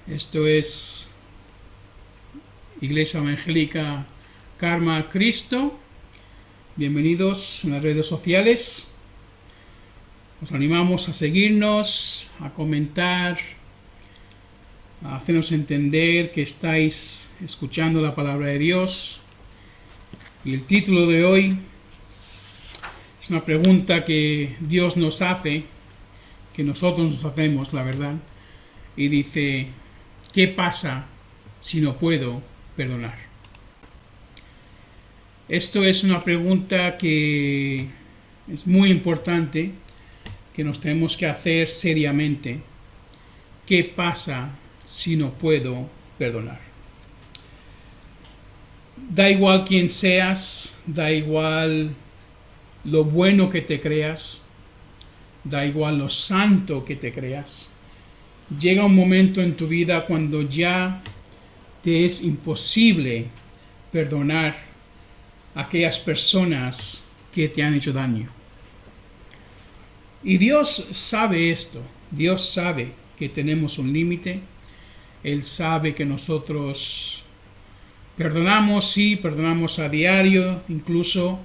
Esto es Iglesia Evangélica Karma Cristo. Bienvenidos en las redes sociales. Os animamos a seguirnos, a comentar, a hacernos entender que estáis escuchando la palabra de Dios. Y el título de hoy es una pregunta que Dios nos hace, que nosotros nos hacemos, la verdad. Y dice: ¿qué pasa si no puedo perdonar? Esto es una pregunta que es muy importante, que nos tenemos que hacer seriamente. ¿Qué pasa si no puedo perdonar? Da igual quién seas, da igual lo bueno que te creas, da igual lo santo que te creas. Llega un momento en tu vida cuando ya te es imposible perdonar a aquellas personas que te han hecho daño. Y Dios sabe esto. Dios sabe que tenemos un límite. Él sabe que nosotros perdonamos, sí, perdonamos a diario, incluso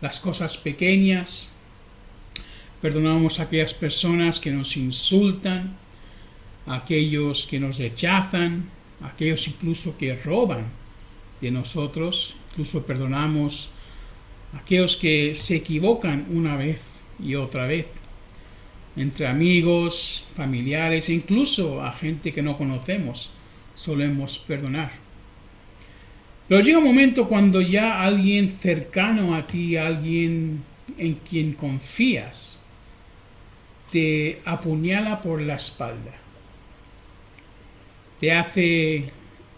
las cosas pequeñas. Perdonamos a aquellas personas que nos insultan, a aquellos que nos rechazan, a aquellos incluso que roban de nosotros. Incluso perdonamos a aquellos que se equivocan una vez y otra vez. Entre amigos, familiares, incluso a gente que no conocemos, solemos perdonar. Pero llega un momento cuando ya alguien cercano a ti, alguien en quien confías, te apuñala por la espalda. Te hace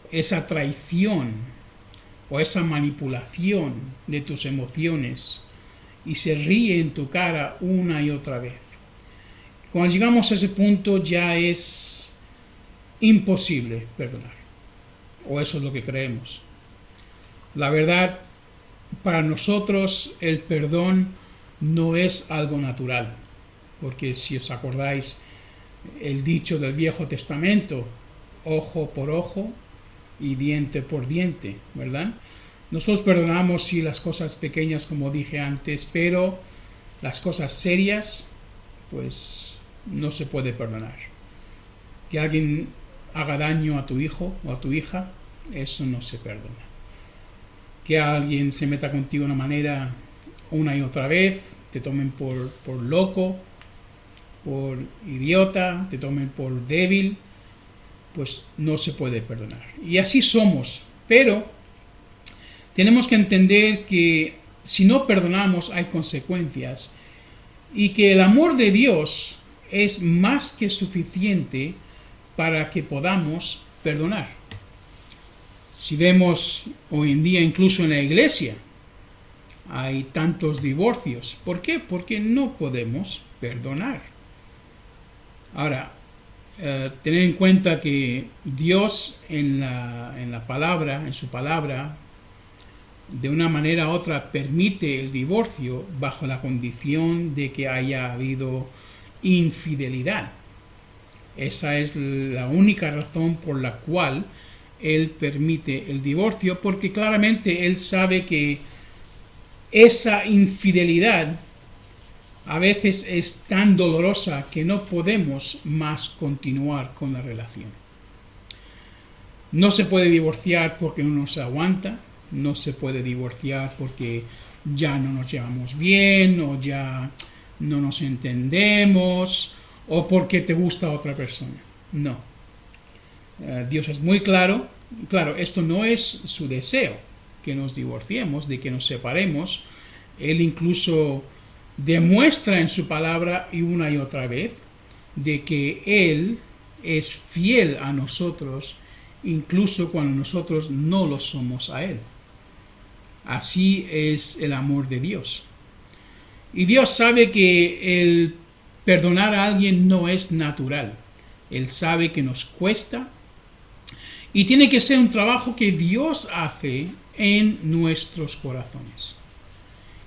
esa traición o esa manipulación de tus emociones y se ríe en tu cara una y otra vez. Cuando llegamos a ese punto ya es imposible perdonar, o eso es lo que creemos. La verdad, para nosotros el perdón no es algo natural, porque si os acordáis el dicho del Viejo Testamento, ojo por ojo y diente por diente, ¿verdad? Nosotros perdonamos sí las cosas pequeñas, como dije antes, pero las cosas serias, pues no se puede perdonar. Que alguien haga daño a tu hijo o a tu hija, eso no se perdona. Que alguien se meta contigo de una manera una y otra vez, te tomen por loco, por idiota, te tomen por débil, pues no se puede perdonar. Y así somos, pero tenemos que entender que si no perdonamos hay consecuencias y que el amor de Dios es más que suficiente para que podamos perdonar. Si vemos hoy en día incluso en la iglesia hay tantos divorcios. ¿Por qué? Porque no podemos perdonar. Ahora, tener en cuenta que Dios en la palabra, en su palabra, de una manera u otra permite el divorcio bajo la condición de que haya habido infidelidad. Esa es la única razón por la cual Él permite el divorcio, porque claramente Él sabe que esa infidelidad a veces es tan dolorosa que no podemos más continuar con la relación. No se puede divorciar porque uno se aguanta, no se puede divorciar porque ya no nos llevamos bien o ya no nos entendemos o porque te gusta otra persona. No. Dios es muy claro. Claro, esto no es su deseo, que nos divorciemos, de que nos separemos. Él incluso demuestra en su palabra y una y otra vez de que Él es fiel a nosotros incluso cuando nosotros no lo somos a Él. Así es el amor de Dios. Y Dios sabe que el perdonar a alguien no es natural. Él sabe que nos cuesta y tiene que ser un trabajo que Dios hace en nuestros corazones.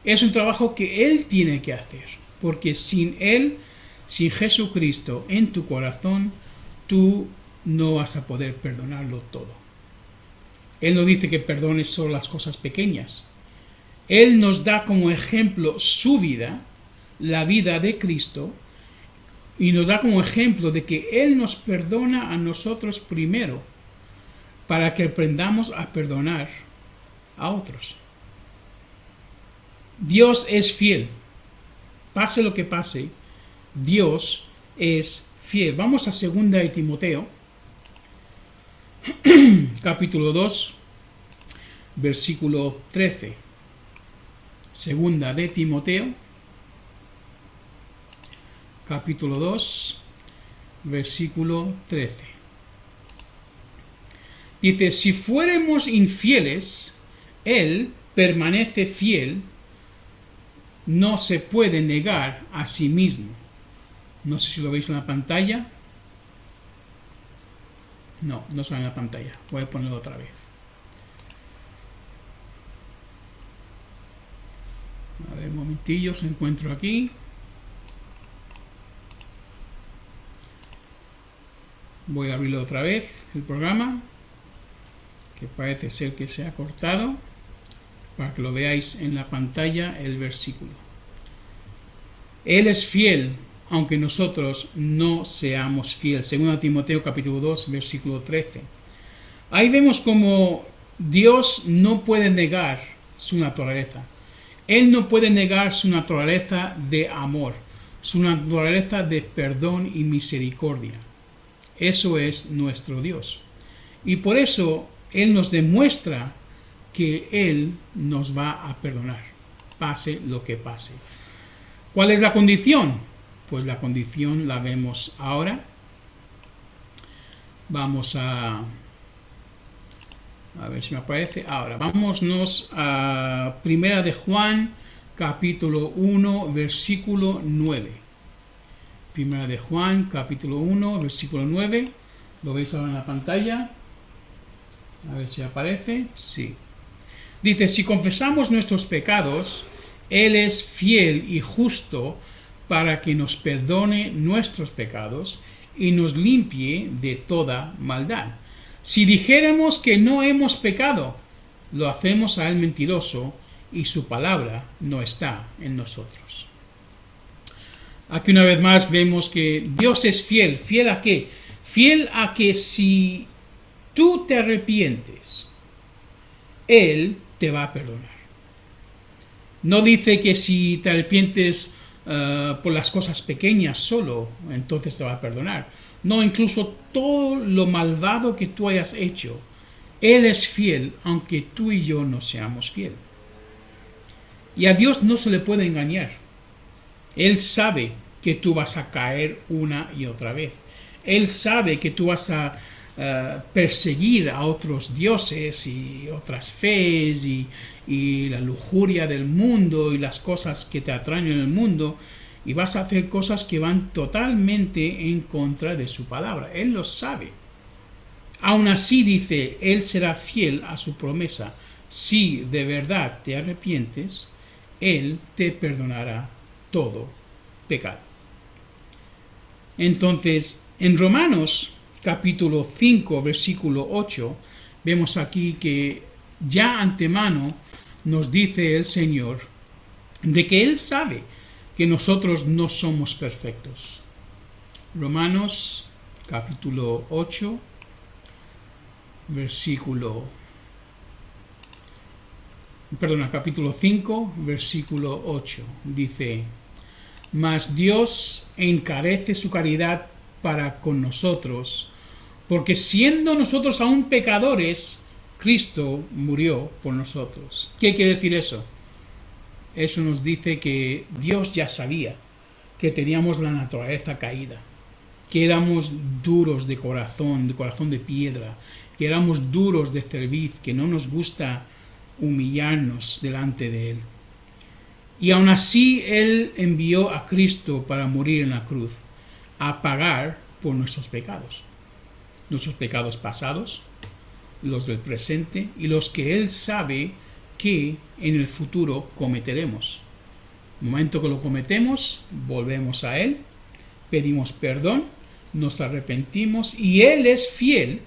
Es un trabajo que Él tiene que hacer, porque sin Él, sin Jesucristo en tu corazón, tú no vas a poder perdonarlo todo. Él no dice que perdones solo las cosas pequeñas. Él nos da como ejemplo su vida, la vida de Cristo, y nos da como ejemplo de que Él nos perdona a nosotros primero, para que aprendamos a perdonar a otros. Dios es fiel. Pase lo que pase, Dios es fiel. Vamos a 2 de Timoteo, capítulo 2, versículo 13. 2 de Timoteo, capítulo 2, versículo 13. Dice, si fuéramos infieles, Él permanece fiel, no se puede negar a sí mismo. No sé si lo veis en la pantalla. No, no sale en la pantalla. Voy a ponerlo otra vez. A ver, un momentillo, se encuentro aquí. Voy a abrirlo otra vez, el programa, que parece ser que se ha cortado, para que lo veáis en la pantalla el versículo. Él es fiel, aunque nosotros no seamos fieles. 2 Timoteo capítulo 2, versículo 13. Ahí vemos como Dios no puede negar su naturaleza. Él no puede negar su naturaleza de amor, su naturaleza de perdón y misericordia. Eso es nuestro Dios. Y por eso Él nos demuestra que Él nos va a perdonar, pase lo que pase. ¿Cuál es la condición? Pues la condición la vemos ahora. Vamos a ver si me aparece ahora. Vámonos a 1 de Juan, capítulo 1, versículo 9. 1 de Juan, capítulo 1, versículo 9. ¿Lo veis ahora en la pantalla? A ver si aparece. Sí. Dice, si confesamos nuestros pecados, Él es fiel y justo para que nos perdone nuestros pecados y nos limpie de toda maldad. Si dijéramos que no hemos pecado, lo hacemos a Él mentiroso y su palabra no está en nosotros. Aquí una vez más vemos que Dios es fiel. ¿Fiel a qué? Fiel a que si tú te arrepientes, Él te va a perdonar. No dice que si te arrepientes por las cosas pequeñas solo, entonces te va a perdonar. No, incluso todo lo malvado que tú hayas hecho, Él es fiel, aunque tú y yo no seamos fieles. Y a Dios no se le puede engañar. Él sabe que tú vas a caer una y otra vez. Él sabe que tú vas a perseguir a otros dioses y otras fees y la lujuria del mundo y las cosas que te atraen en el mundo, y vas a hacer cosas que van totalmente en contra de su palabra. Él lo sabe. Aún así dice, Él será fiel a su promesa. Si de verdad te arrepientes, Él te perdonará todo pecado. Entonces, en Romanos capítulo 5, versículo 8, vemos aquí que ya antemano nos dice el Señor de que Él sabe que nosotros no somos perfectos. Romanos capítulo 8, capítulo 5, versículo 8, dice, mas Dios encarece su caridad para con nosotros, porque siendo nosotros aún pecadores, Cristo murió por nosotros. ¿Qué quiere decir eso? Eso nos dice que Dios ya sabía que teníamos la naturaleza caída, que éramos duros de corazón de piedra, que éramos duros de cerviz, que no nos gusta humillarnos delante de Él. Y aún así Él envió a Cristo para morir en la cruz, a pagar por nuestros pecados pasados, los del presente y los que Él sabe que en el futuro cometeremos. En el momento que lo cometemos, volvemos a Él, pedimos perdón, nos arrepentimos y Él es fiel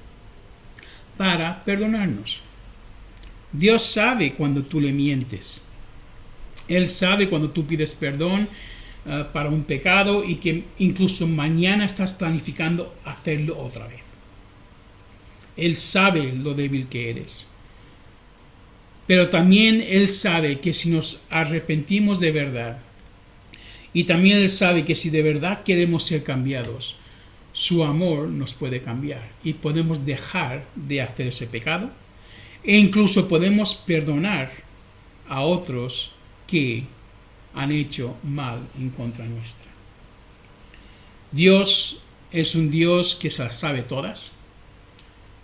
para perdonarnos. Dios sabe cuando tú le mientes. Él sabe cuando tú pides perdón para un pecado y que incluso mañana estás planificando hacerlo otra vez. Él sabe lo débil que eres. Pero también Él sabe que si nos arrepentimos de verdad, y también Él sabe que si de verdad queremos ser cambiados, su amor nos puede cambiar y podemos dejar de hacer ese pecado e incluso podemos perdonar a otros que han hecho mal en contra nuestra. Dios es un Dios que se las sabe todas.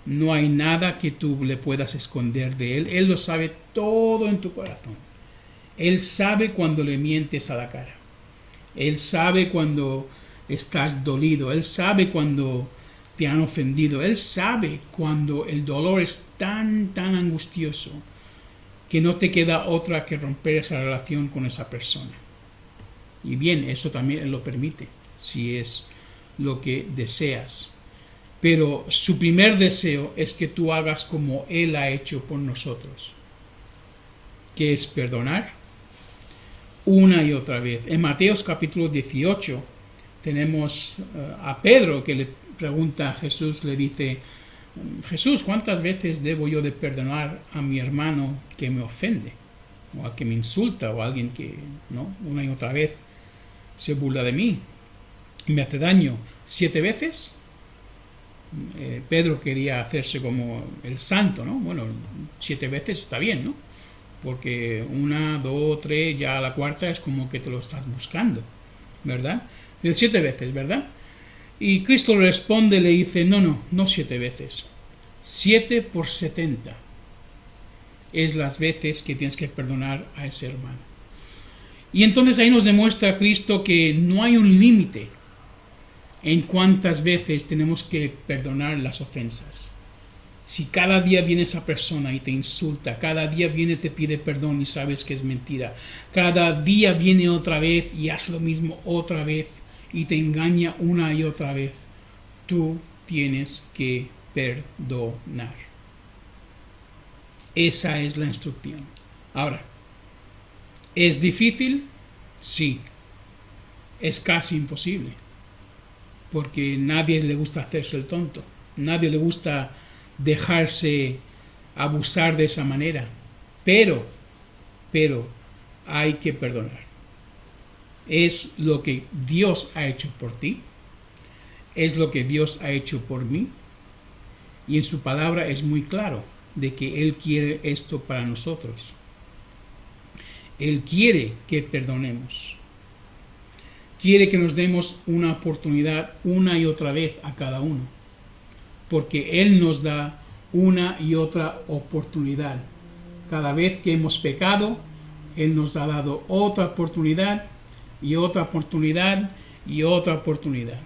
No hay nada que tú le puedas esconder de Él. Él lo sabe todo en tu corazón. Él sabe cuando le mientes a la cara. Él sabe cuando estás dolido. Él sabe cuando te han ofendido. Él sabe cuando el dolor es tan angustioso que no te queda otra que romper esa relación con esa persona. Y bien, eso también Él lo permite, si es lo que deseas. Pero su primer deseo es que tú hagas como Él ha hecho por nosotros, que es perdonar una y otra vez. En Mateos capítulo 18 tenemos a Pedro que le pregunta a Jesús, le dice: Jesús, ¿cuántas veces debo yo de perdonar a mi hermano que me ofende? O al que me insulta, o a alguien que, ¿no?, una y otra vez se burla de mí y me hace daño. ¿7 veces? Pedro quería hacerse como el santo, ¿no? Bueno, 7 veces está bien, ¿no? Porque 1, 2, 3, ya a la cuarta es como que te lo estás buscando, ¿verdad? 7 veces, ¿verdad? Y Cristo responde, le dice: no 7 veces. 7 por 70 es las veces que tienes que perdonar a ese hermano. Y entonces ahí nos demuestra Cristo que no hay un límite en cuántas veces tenemos que perdonar las ofensas. Si cada día viene esa persona y te insulta, cada día viene y te pide perdón y sabes que es mentira, cada día viene otra vez y hace lo mismo otra vez y te engaña una y otra vez, tú tienes que perdonar. Esa es la instrucción. Ahora, ¿es difícil? Sí. Es casi imposible. Porque nadie le gusta hacerse el tonto. Nadie le gusta dejarse abusar de esa manera. Pero hay que perdonar. Es lo que Dios ha hecho por ti. Es lo que Dios ha hecho por mí. Y en su palabra es muy claro de que Él quiere esto para nosotros. Él quiere que perdonemos. Quiere que nos demos una oportunidad una y otra vez a cada uno. Porque Él nos da una y otra oportunidad. Cada vez que hemos pecado, Él nos ha dado otra oportunidad y otra oportunidad y otra oportunidad.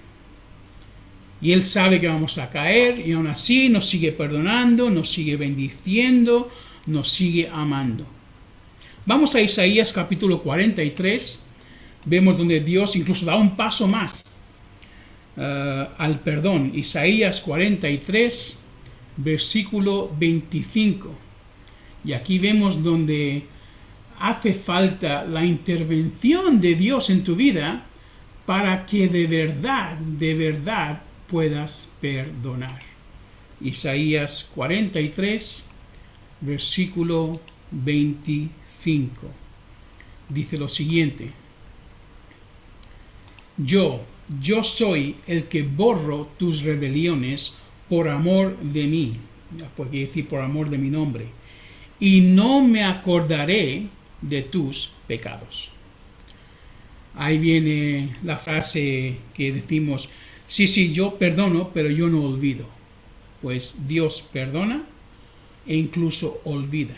Y Él sabe que vamos a caer y aún así nos sigue perdonando, nos sigue bendiciendo, nos sigue amando. Vamos a Isaías capítulo 43. Vemos donde Dios incluso da un paso más al perdón. Isaías 43, versículo 25. Y aquí vemos donde hace falta la intervención de Dios en tu vida para que de verdad puedas perdonar. Isaías 43, versículo 25. Dice lo siguiente: Yo soy el que borro tus rebeliones por amor de mí, puede decir por amor de mi nombre, y no me acordaré de tus pecados. Ahí viene la frase que decimos: sí, yo perdono, pero yo no olvido. Pues Dios perdona e incluso olvida.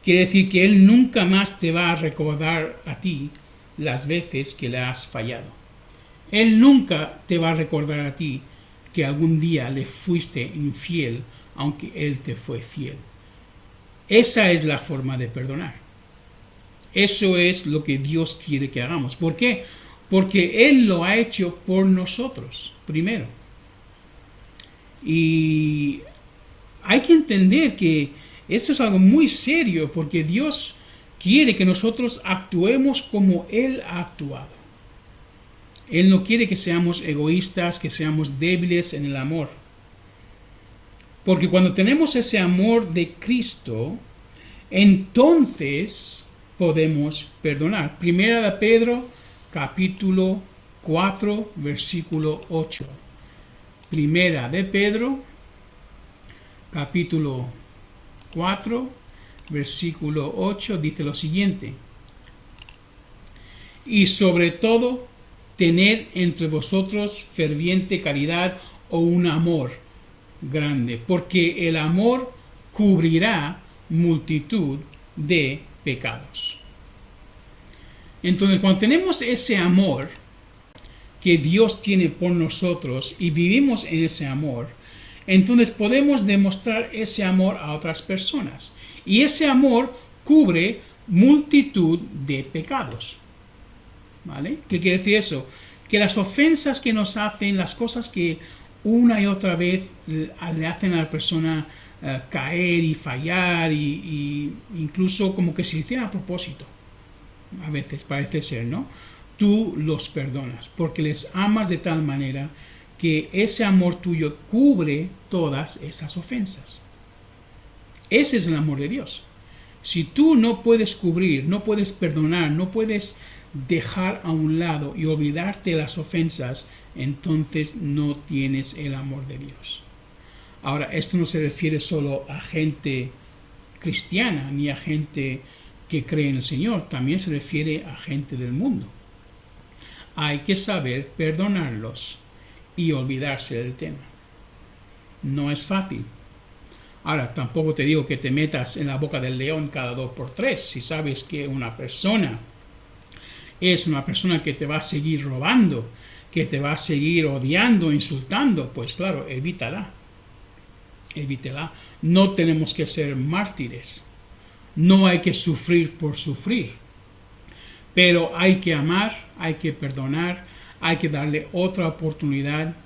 Quiere decir que Él nunca más te va a recordar a ti las veces que le has fallado. Él nunca te va a recordar a ti que algún día le fuiste infiel, aunque Él te fue fiel. Esa es la forma de perdonar. Eso es lo que Dios quiere que hagamos. ¿Por qué? porque Él lo ha hecho por nosotros primero. Y hay que entender que esto es algo muy serio, porque Dios quiere que nosotros actuemos como Él ha actuado. Él no quiere que seamos egoístas, que seamos débiles en el amor. Porque cuando tenemos ese amor de Cristo, entonces podemos perdonar. Primera de Pedro, capítulo 4, versículo 8. Primera de Pedro, capítulo 4, versículo 8, dice lo siguiente: y sobre todo, tener entre vosotros ferviente caridad o un amor grande, porque el amor cubrirá multitud de pecados. Entonces, cuando tenemos ese amor que Dios tiene por nosotros y vivimos en ese amor, entonces podemos demostrar ese amor a otras personas. Y ese amor cubre multitud de pecados. ¿Vale? ¿Qué quiere decir eso? Que las ofensas que nos hacen, las cosas que una y otra vez le hacen a la persona caer y fallar, y incluso como que se hiciera a propósito, a veces parece ser, ¿no? Tú los perdonas porque les amas de tal manera que ese amor tuyo cubre todas esas ofensas. Ese es el amor de Dios. Si tú no puedes cubrir, no puedes perdonar, no puedes dejar a un lado y olvidarte de las ofensas, entonces no tienes el amor de Dios. Ahora, esto no se refiere solo a gente cristiana ni a gente que cree en el Señor, también se refiere a gente del mundo. Hay que saber perdonarlos y olvidarse del tema. No es fácil. Ahora, tampoco te digo que te metas en la boca del león cada 2x3. Si sabes que una persona es una persona que te va a seguir robando, que te va a seguir odiando, insultando, pues claro, evítala. Evítela. No tenemos que ser mártires. No hay que sufrir por sufrir. Pero hay que amar, hay que perdonar, hay que darle otra oportunidad.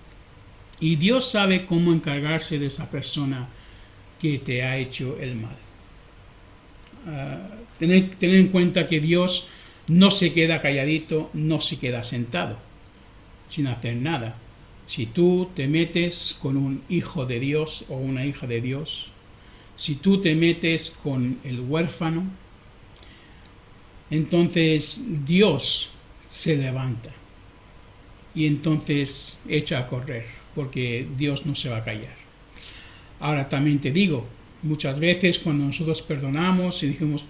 Y Dios sabe cómo encargarse de esa persona que te ha hecho el mal. Ten en cuenta que Dios no se queda calladito, no se queda sentado, sin hacer nada. Si tú te metes con un hijo de Dios o una hija de Dios, si tú te metes con el huérfano, entonces Dios se levanta y entonces echa a correr, porque Dios no se va a callar. Ahora también te digo, muchas veces cuando nosotros perdonamos y decimos,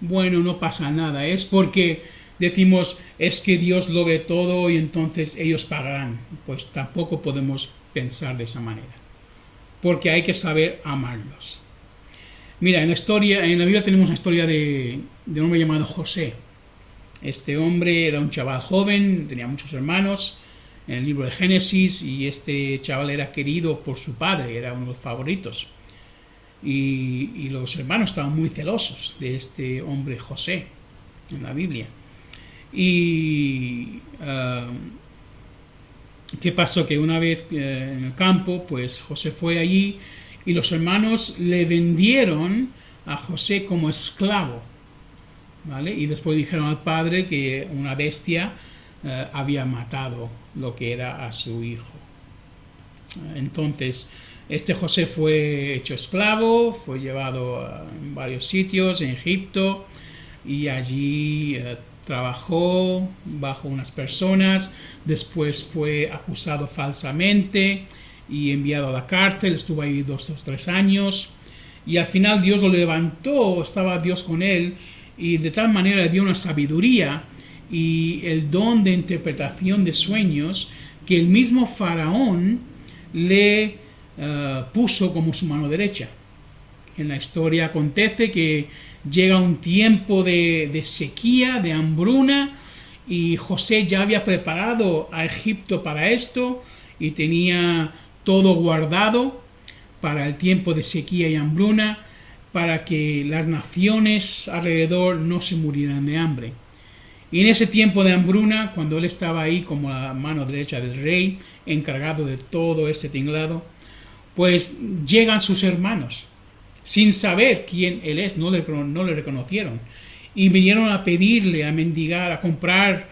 bueno, no pasa nada, es porque decimos, es que Dios lo ve todo y entonces ellos pagarán. Pues tampoco podemos pensar de esa manera, porque hay que saber amarlos. Mira, en la Biblia tenemos una historia de un hombre llamado José. Este hombre era un chaval joven, tenía muchos hermanos en el libro de Génesis, y este chaval era querido por su padre, era uno de los favoritos. Y los hermanos estaban muy celosos de este hombre José en la Biblia. Y ¿qué pasó? Que una vez en el campo, pues José fue allí y los hermanos le vendieron a José como esclavo, ¿vale? Y después dijeron al padre que una bestia había matado lo que era a su hijo. Entonces, este José fue hecho esclavo, fue llevado a varios sitios en Egipto y allí trabajó bajo unas personas, después fue acusado falsamente y enviado a la cárcel, estuvo ahí 2 o 3 años y al final Dios lo levantó, estaba Dios con él y de tal manera le dio una sabiduría y el don de interpretación de sueños que el mismo faraón le puso como su mano derecha. En la historia acontece que llega un tiempo de sequía, de hambruna, y José ya había preparado a Egipto para esto y tenía todo guardado para el tiempo de sequía y hambruna, para que las naciones alrededor no se murieran de hambre. Y en ese tiempo de hambruna, cuando él estaba ahí como la mano derecha del rey, encargado de todo este tinglado, pues llegan sus hermanos, sin saber quién él es, no le reconocieron. Y vinieron a pedirle, a mendigar, a comprar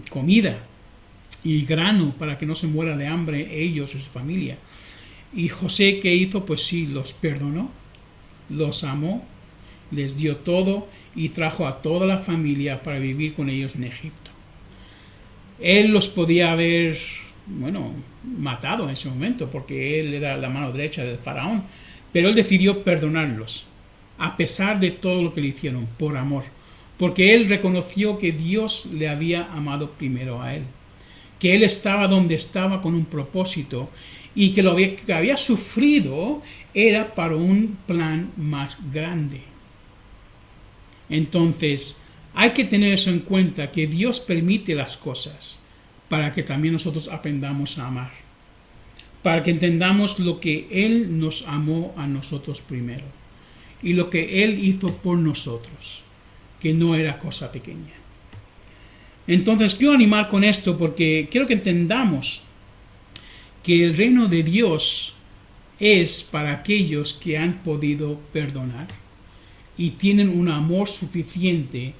comida y grano para que no se muera de hambre ellos y su familia. Y José, ¿qué hizo? Pues sí, los perdonó, los amó, les dio todo y trajo a toda la familia para vivir con ellos en Egipto. Él los podía haber, matado en ese momento, porque él era la mano derecha del faraón, pero él decidió perdonarlos, a pesar de todo lo que le hicieron, por amor, porque él reconoció que Dios le había amado primero a él, que él estaba donde estaba con un propósito y que lo que había sufrido era para un plan más grande. Entonces, hay que tener eso en cuenta, que Dios permite las cosas para que también nosotros aprendamos a amar, para que entendamos lo que Él nos amó a nosotros primero y lo que Él hizo por nosotros, que no era cosa pequeña. Entonces, quiero animar con esto porque quiero que entendamos que el reino de Dios es para aquellos que han podido perdonar y tienen un amor suficiente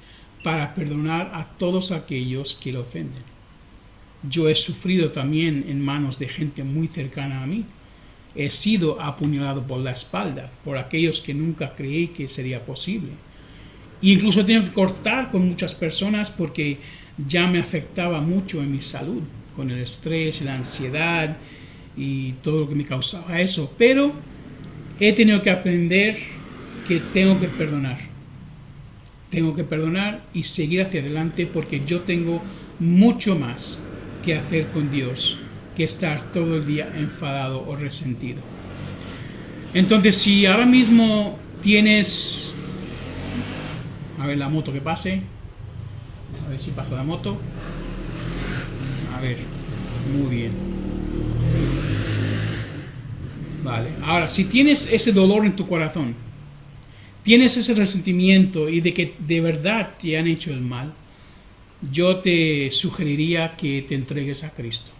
para perdonar a todos aquellos que lo ofenden. Yo he sufrido también en manos de gente muy cercana a mí. He sido apuñalado por la espalda por aquellos que nunca creí que sería posible. E incluso he tenido que cortar con muchas personas porque ya me afectaba mucho en mi salud, con el estrés, la ansiedad y todo lo que me causaba eso. Pero he tenido que aprender que tengo que perdonar. Tengo que perdonar y seguir hacia adelante porque yo tengo mucho más que hacer con Dios que estar todo el día enfadado o resentido. Entonces, si ahora mismo tienes... A ver la moto que pase. A ver si pasa la moto. A ver, muy bien. Vale, ahora, si tienes ese dolor en tu corazón, tienes ese resentimiento y de que de verdad te han hecho el mal, yo te sugeriría que te entregues a Cristo.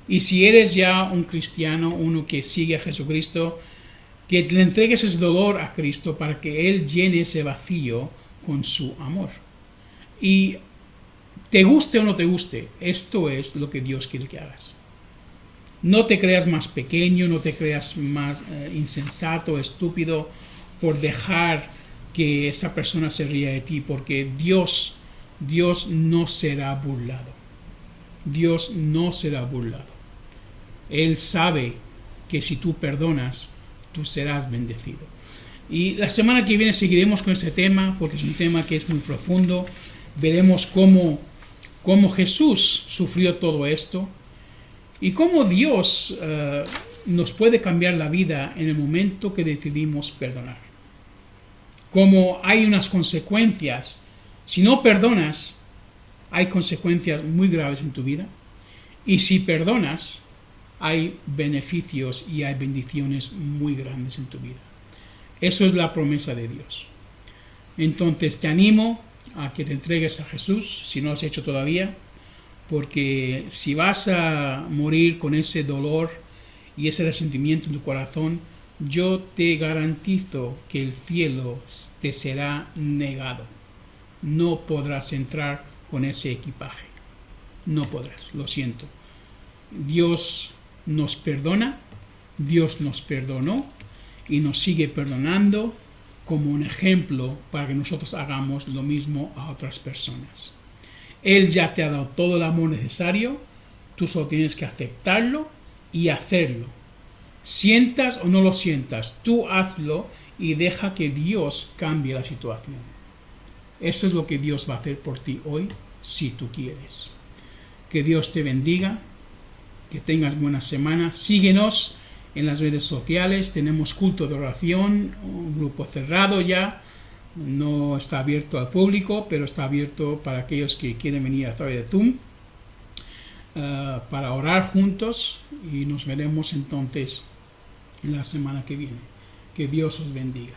Y si eres ya un cristiano, uno que sigue a Jesucristo, que le entregues ese dolor a Cristo para que Él llene ese vacío con su amor. Y te guste o no te guste, esto es lo que Dios quiere que hagas. No te creas más pequeño, no te creas más insensato, estúpido, por dejar que esa persona se ría de ti, porque Dios no será burlado. Dios no será burlado. Él sabe que si tú perdonas, tú serás bendecido. Y la semana que viene seguiremos con ese tema, porque es un tema que es muy profundo. Veremos cómo Jesús sufrió todo esto y cómo Dios nos puede cambiar la vida en el momento que decidimos perdonar. Cómo hay unas consecuencias. Si no perdonas, hay consecuencias muy graves en tu vida. Y si perdonas, hay beneficios y hay bendiciones muy grandes en tu vida. Eso es la promesa de Dios. Entonces te animo a que te entregues a Jesús, si no lo has hecho todavía, porque si vas a morir con ese dolor y ese resentimiento en tu corazón, yo te garantizo que el cielo te será negado. No podrás entrar con ese equipaje. No podrás, lo siento. Dios nos perdona, Dios nos perdonó y nos sigue perdonando como un ejemplo para que nosotros hagamos lo mismo a otras personas. Él ya te ha dado todo el amor necesario, tú solo tienes que aceptarlo y hacerlo. Sientas o no lo sientas, tú hazlo y deja que Dios cambie la situación. Eso es lo que Dios va a hacer por ti hoy, si tú quieres. Que Dios te bendiga, que tengas buena semana. Síguenos en las redes sociales, tenemos culto de oración, un grupo cerrado ya, no está abierto al público, pero está abierto para aquellos que quieren venir a través de Zoom para orar juntos, y nos veremos entonces la semana que viene. Que Dios os bendiga.